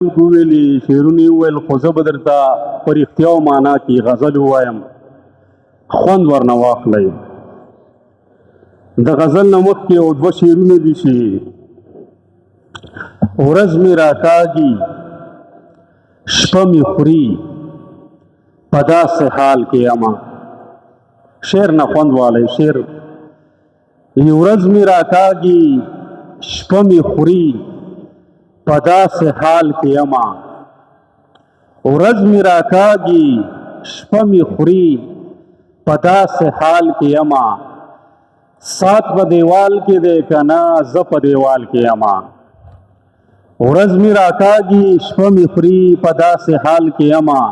ویلي شعرونه وویل خو زه به درته په رښتیا معنا کې غزل ووایم خوند ورنه واخلئ. د غزل نه مخکې یو دوه شعرونه دي چې ورځ مې راکاږي شپه مې خوري په داسې حال کې یمه. شعر نه خوند والی شعر ورځ مې راکاږي شپه مې خوري په داسې حال کې یمه. ورځ مې راکاږي شپه مې خوري په داسې حال کې یمه. سات په دیوال کې دی که نه زه په دیوال کې یمه. ورځ مې راکاږي شپه مې خوري په داسې حال کې یمه.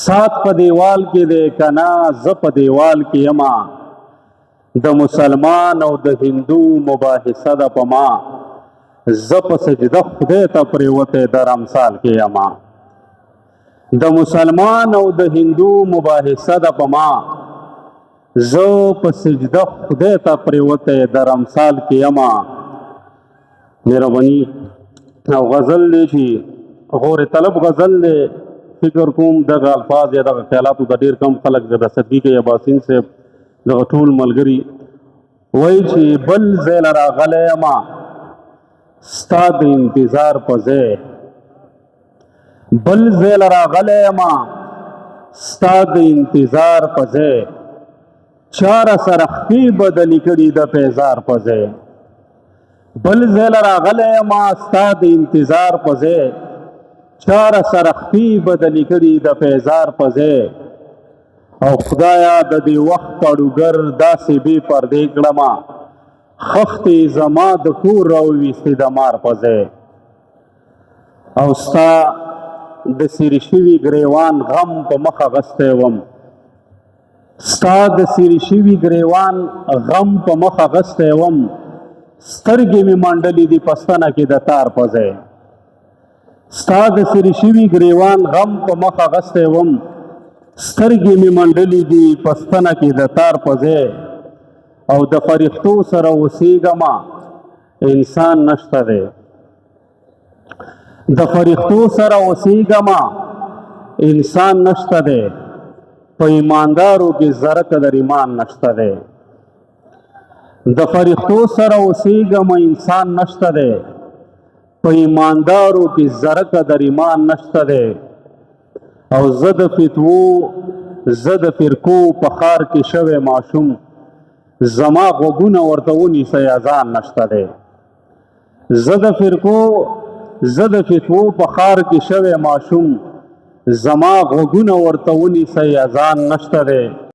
سات په دیوال کې دی که نه زه په دیوال کې یمه. د مسلمان او د هندو مباحثه ده په ما زه په سجده خدای ته پرېوتی در امثال کې یمه. د مسلمان او د هندو مباحثه ده په ما زه په سجده خدای ته پرېوتی در امثال کې یمه. مهرباني او غزل دی چې غور طلب غزل دی. فکر کوم دغه الفاظ یا دغه خیالاتو د ډېر کم خلک د رسدګي کې یا باسین صاحب دغه ټول ملګري وایي چې بل ځای له راغلی یمه ستا د انتظار په ځای. بل ځای له راغلی یمه ستا د انتظار په ځای. چا راسره خپې بدلې کړي د پیزار په ځای. بل ځای له راغلی یمه ستا د انتظار په ځای. چا راسره خپې بدلې کړي د پیزار په ځای. او خدایا د دې وخت کاړوګر داسې بې پردې کړمه خښتې زما د کور راوویستې د مار په ځای. او ستا د سیرې شوي ګریوان غم په مخ اغستی وم. ستا د سیرې شوي ګریوان غم په مخ اغستی وم. سترګې مې منډلې دي په ستنه کې د تار په ځای. ستا د سیرې شوي ګریوان غم په مخ اغستی وم. سترګې مې منډلې دي په ستنه کې د تار په ځای. او د فرښتو سره اوسېږمه انسان نشته دی. د فرښتو سره اوسېږمه انسان نشته دی. په ایماندارو کې ذره قدر ایمان نشته دی. د فرښتو سره اوسېږمه انسان نشته دی. په ایماندارو کې ذره قدر ایمان نشته دی. او زه د فتوو زه د فرقو په ښار کې شوی ماشوم زما غوږونه ورته ونیسئ اذان نشته دی. زه د فرقو زه د فتوو په ښار کې شوی ماشوم زما غوږونه ورته ونیسئ اذان نشته دی.